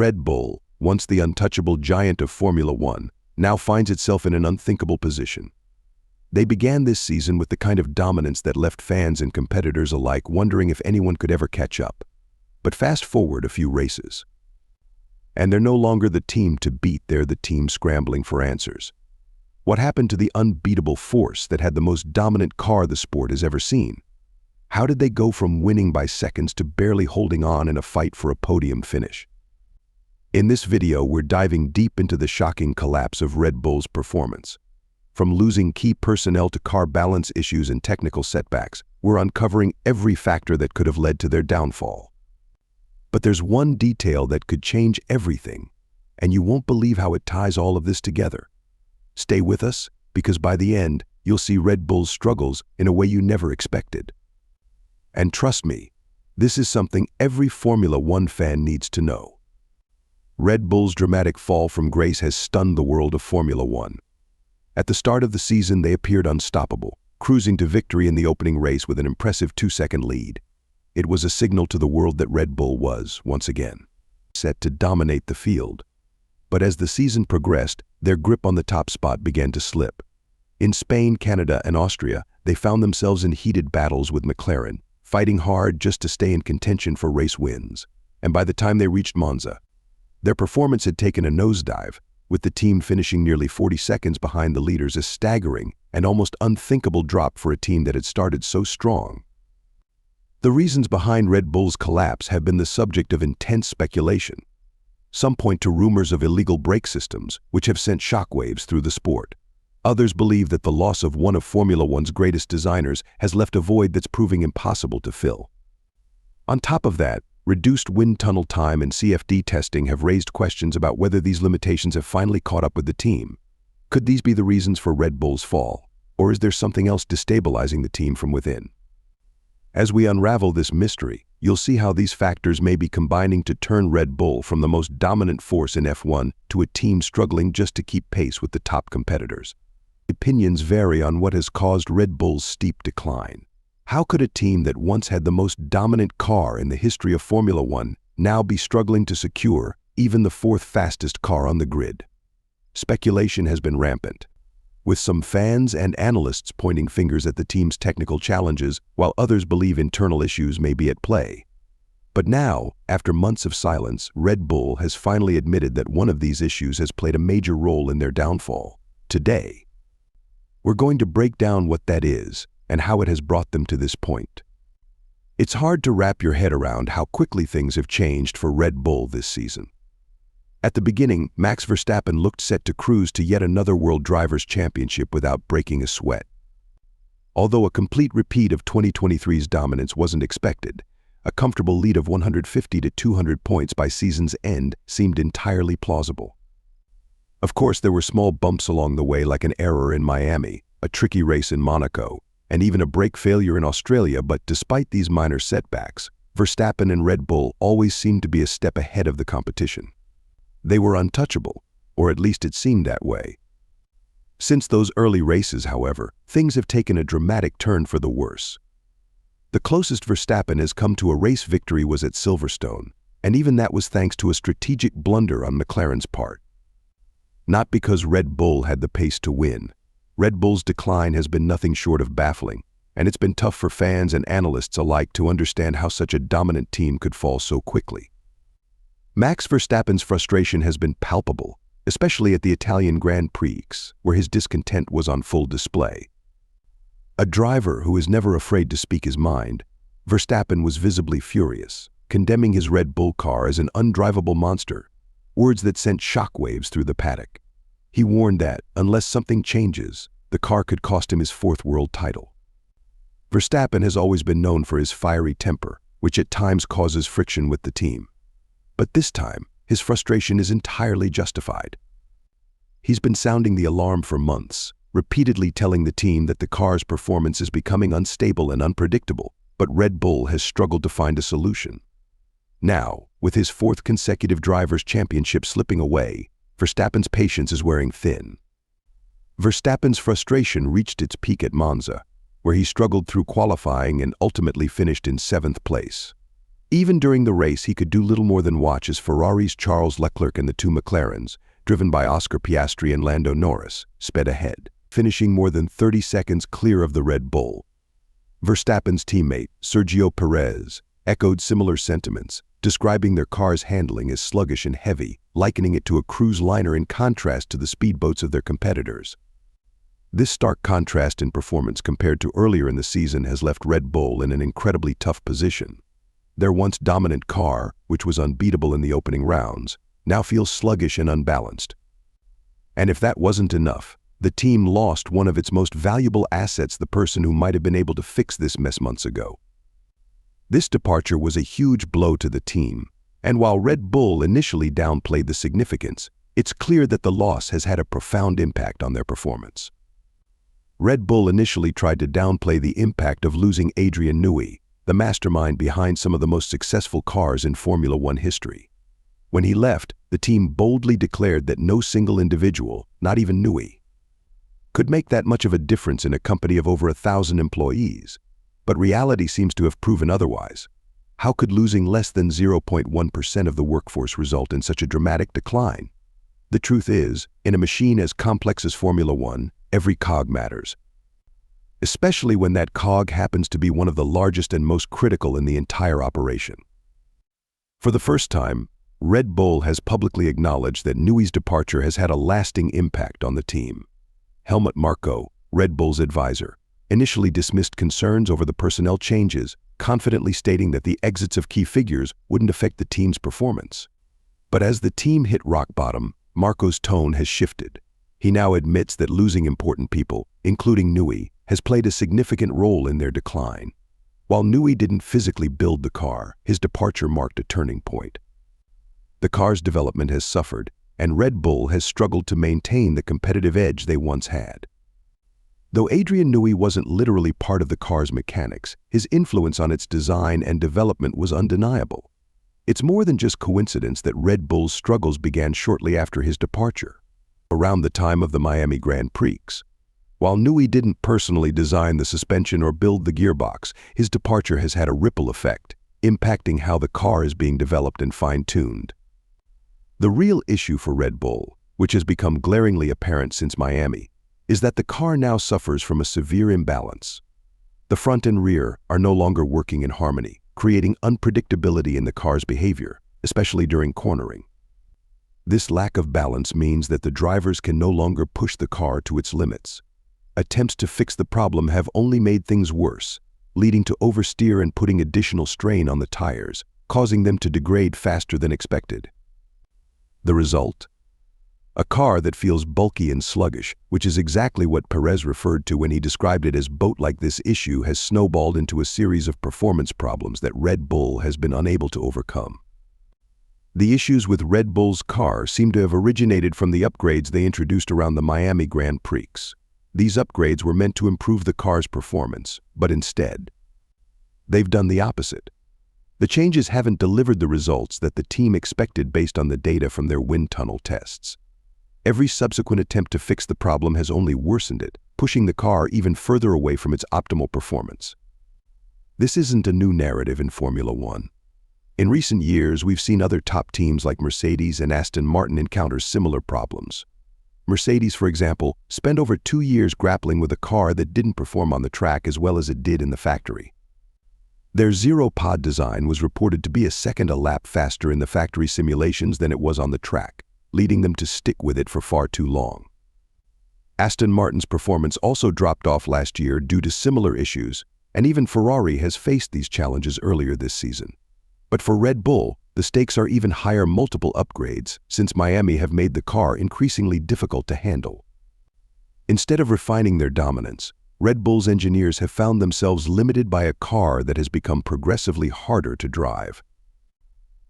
Red Bull, once the untouchable giant of Formula One, now finds itself in an unthinkable position. They began this season with the kind of dominance that left fans and competitors alike wondering if anyone could ever catch up. But fast forward a few races, and they're no longer the team to beat, they're the team scrambling for answers. What happened to the unbeatable force that had the most dominant car the sport has ever seen? How did they go from winning by seconds to barely holding on in a fight for a podium finish? In this video, we're diving deep into the shocking collapse of Red Bull's performance. From losing key personnel to car balance issues and technical setbacks, we're uncovering every factor that could have led to their downfall. But there's one detail that could change everything, and you won't believe how it ties all of this together. Stay with us, because by the end, you'll see Red Bull's struggles in a way you never expected. And trust me, this is something every Formula One fan needs to know. Red Bull's dramatic fall from grace has stunned the world of Formula One. At the start of the season, they appeared unstoppable, cruising to victory in the opening race with an impressive 2-second lead. It was a signal to the world that Red Bull was, once again, set to dominate the field. But as the season progressed, their grip on the top spot began to slip. In Spain, Canada, and Austria, they found themselves in heated battles with McLaren, fighting hard just to stay in contention for race wins. And by the time they reached Monza, their performance had taken a nosedive, with the team finishing nearly 40 seconds behind the leaders, a staggering and almost unthinkable drop for a team that had started so strong. The reasons behind Red Bull's collapse have been the subject of intense speculation. Some point to rumors of illegal brake systems, which have sent shockwaves through the sport. Others believe that the loss of one of Formula One's greatest designers has left a void that's proving impossible to fill. On top of that, reduced wind tunnel time and CFD testing have raised questions about whether these limitations have finally caught up with the team. Could these be the reasons for Red Bull's fall, or is there something else destabilizing the team from within? As we unravel this mystery, you'll see how these factors may be combining to turn Red Bull from the most dominant force in F1 to a team struggling just to keep pace with the top competitors. Opinions vary on what has caused Red Bull's steep decline. How could a team that once had the most dominant car in the history of Formula One now be struggling to secure even the fourth fastest car on the grid? Speculation has been rampant, with some fans and analysts pointing fingers at the team's technical challenges, while others believe internal issues may be at play. But now, after months of silence, Red Bull has finally admitted that one of these issues has played a major role in their downfall. Today, we're going to break down what that is and how it has brought them to this point. It's hard to wrap your head around how quickly things have changed for Red Bull this season. At the beginning, Max Verstappen looked set to cruise to yet another World Drivers' Championship without breaking a sweat. Although a complete repeat of 2023's dominance wasn't expected, a comfortable lead of 150 to 200 points by season's end seemed entirely plausible. Of course, there were small bumps along the way, like an error in Miami, a tricky race in Monaco, and even a brake failure in Australia. But despite these minor setbacks, Verstappen and Red Bull always seemed to be a step ahead of the competition. They were untouchable, or at least it seemed that way. Since those early races, however, things have taken a dramatic turn for the worse. The closest Verstappen has come to a race victory was at Silverstone, and even that was thanks to a strategic blunder on McLaren's part. Not because Red Bull had the pace to win. Red Bull's decline has been nothing short of baffling, and it's been tough for fans and analysts alike to understand how such a dominant team could fall so quickly. Max Verstappen's frustration has been palpable, especially at the Italian Grand Prix, where his discontent was on full display. A driver who is never afraid to speak his mind, Verstappen was visibly furious, condemning his Red Bull car as an undrivable monster, words that sent shockwaves through the paddock. He warned that, unless something changes, the car could cost him his fourth world title. Verstappen has always been known for his fiery temper, which at times causes friction with the team. But this time, his frustration is entirely justified. He's been sounding the alarm for months, repeatedly telling the team that the car's performance is becoming unstable and unpredictable, but Red Bull has struggled to find a solution. Now, with his fourth consecutive Drivers' Championship slipping away, Verstappen's patience is wearing thin. Verstappen's frustration reached its peak at Monza, where he struggled through qualifying and ultimately finished in 7th place. Even during the race, he could do little more than watch as Ferrari's Charles Leclerc and the two McLarens, driven by Oscar Piastri and Lando Norris, sped ahead, finishing more than 30 seconds clear of the Red Bull. Verstappen's teammate, Sergio Perez, echoed similar sentiments, describing their car's handling as sluggish and heavy, likening it to a cruise liner in contrast to the speedboats of their competitors. This stark contrast in performance compared to earlier in the season has left Red Bull in an incredibly tough position. Their once dominant car, which was unbeatable in the opening rounds, now feels sluggish and unbalanced. And if that wasn't enough, the team lost one of its most valuable assets, the person who might have been able to fix this mess months ago. This departure was a huge blow to the team, and while Red Bull initially downplayed the significance, it's clear that the loss has had a profound impact on their performance. Red Bull initially tried to downplay the impact of losing Adrian Newey, the mastermind behind some of the most successful cars in Formula One history. When he left, the team boldly declared that no single individual, not even Newey, could make that much of a difference in a company of over 1,000 employees. But reality seems to have proven otherwise. How could losing less than 0.1% of the workforce result in such a dramatic decline? The truth is, in a machine as complex as Formula One, every cog matters, especially when that cog happens to be one of the largest and most critical in the entire operation. For the first time, Red Bull has publicly acknowledged that Newey's departure has had a lasting impact on the team. Helmut Marko, Red Bull's advisor, initially dismissed concerns over the personnel changes, confidently stating that the exits of key figures wouldn't affect the team's performance. But as the team hit rock bottom, Marko's tone has shifted. He now admits that losing important people, including Newey, has played a significant role in their decline. While Newey didn't physically build the car, his departure marked a turning point. The car's development has suffered, and Red Bull has struggled to maintain the competitive edge they once had. Though Adrian Newey wasn't literally part of the car's mechanics, his influence on its design and development was undeniable. It's more than just coincidence that Red Bull's struggles began shortly after his departure, around the time of the Miami Grand Prix. While Newey didn't personally design the suspension or build the gearbox, his departure has had a ripple effect, impacting how the car is being developed and fine-tuned. The real issue for Red Bull, which has become glaringly apparent since Miami, is that the car now suffers from a severe imbalance. The front and rear are no longer working in harmony, creating unpredictability in the car's behavior, especially during cornering. This lack of balance means that the drivers can no longer push the car to its limits. Attempts to fix the problem have only made things worse, leading to oversteer and putting additional strain on the tires, causing them to degrade faster than expected. The result? A car that feels bulky and sluggish, which is exactly what Perez referred to when he described it as boat-like. This issue has snowballed into a series of performance problems that Red Bull has been unable to overcome. The issues with Red Bull's car seem to have originated from the upgrades they introduced around the Miami Grand Prix. These upgrades were meant to improve the car's performance, but instead, they've done the opposite. The changes haven't delivered the results that the team expected based on the data from their wind tunnel tests. Every subsequent attempt to fix the problem has only worsened it, pushing the car even further away from its optimal performance. This isn't a new narrative in Formula One. In recent years, we've seen other top teams like Mercedes and Aston Martin encounter similar problems. Mercedes, for example, spent over 2 years grappling with a car that didn't perform on the track as well as it did in the factory. Their zero-pod design was reported to be a second a lap faster in the factory simulations than it was on the track, leading them to stick with it for far too long. Aston Martin's performance also dropped off last year due to similar issues, and even Ferrari has faced these challenges earlier this season. But for Red Bull, the stakes are even higher. Multiple upgrades since Miami have made the car increasingly difficult to handle. Instead of refining their dominance, Red Bull's engineers have found themselves limited by a car that has become progressively harder to drive.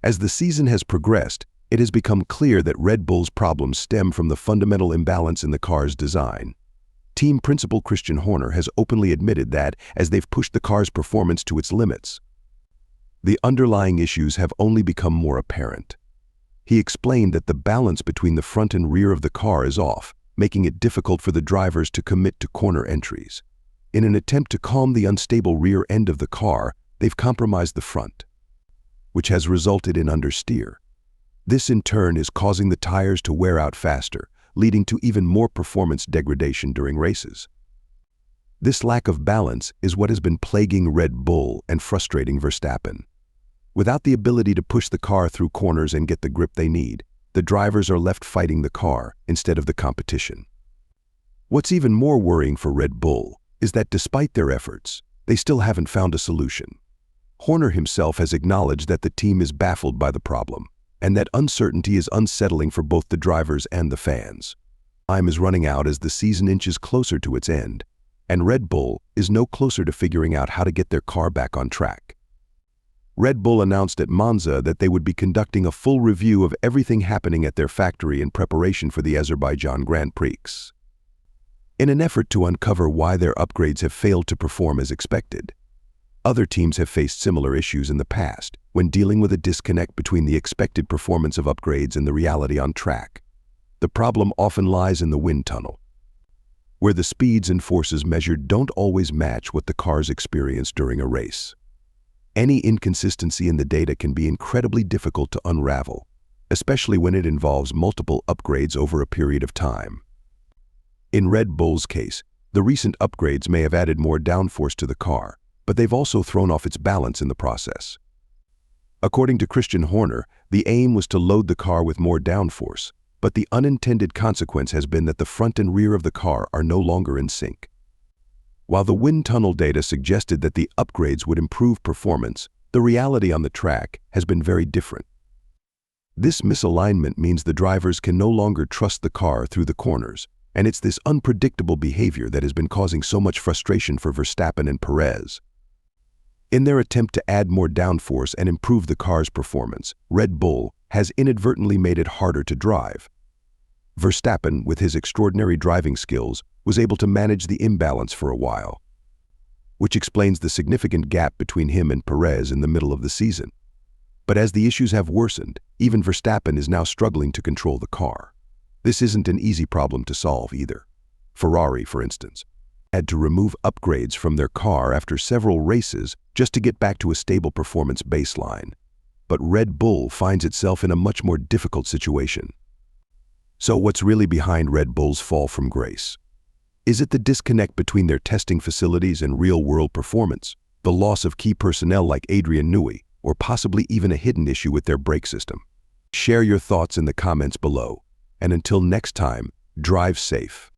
As the season has progressed, it has become clear that Red Bull's problems stem from the fundamental imbalance in the car's design. Team principal Christian Horner has openly admitted that, as they've pushed the car's performance to its limits, the underlying issues have only become more apparent. He explained that the balance between the front and rear of the car is off, making it difficult for the drivers to commit to corner entries. In an attempt to calm the unstable rear end of the car, they've compromised the front. which has resulted in understeer. This in turn is causing the tires to wear out faster, leading to even more performance degradation during races. This lack of balance is what has been plaguing Red Bull and frustrating Verstappen. Without the ability to push the car through corners and get the grip they need, the drivers are left fighting the car instead of the competition. What's even more worrying for Red Bull is that despite their efforts, they still haven't found a solution. Horner himself has acknowledged that the team is baffled by the problem, and that uncertainty is unsettling for both the drivers and the fans. Time is running out as the season inches closer to its end, and Red Bull is no closer to figuring out how to get their car back on track. Red Bull announced at Monza that they would be conducting a full review of everything happening at their factory in preparation for the Azerbaijan Grand Prix. In an effort to uncover why their upgrades have failed to perform as expected, other teams have faced similar issues in the past when dealing with a disconnect between the expected performance of upgrades and the reality on track. The problem often lies in the wind tunnel, where the speeds and forces measured don't always match what the cars experience during a race. Any inconsistency in the data can be incredibly difficult to unravel, especially when it involves multiple upgrades over a period of time. In Red Bull's case, the recent upgrades may have added more downforce to the car, but they've also thrown off its balance in the process. According to Christian Horner, the aim was to load the car with more downforce, but the unintended consequence has been that the front and rear of the car are no longer in sync. While the wind tunnel data suggested that the upgrades would improve performance, the reality on the track has been very different. This misalignment means the drivers can no longer trust the car through the corners, and it's this unpredictable behavior that has been causing so much frustration for Verstappen and Perez. In their attempt to add more downforce and improve the car's performance, Red Bull has inadvertently made it harder to drive. Verstappen, with his extraordinary driving skills, was able to manage the imbalance for a while, which explains the significant gap between him and Perez in the middle of the season. But as the issues have worsened, even Verstappen is now struggling to control the car. This isn't an easy problem to solve either. Ferrari, for instance, had to remove upgrades from their car after several races just to get back to a stable performance baseline. But Red Bull finds itself in a much more difficult situation. So what's really behind Red Bull's fall from grace? Is it the disconnect between their testing facilities and real-world performance, the loss of key personnel like Adrian Newey, or possibly even a hidden issue with their brake system? Share your thoughts in the comments below, and until next time, drive safe.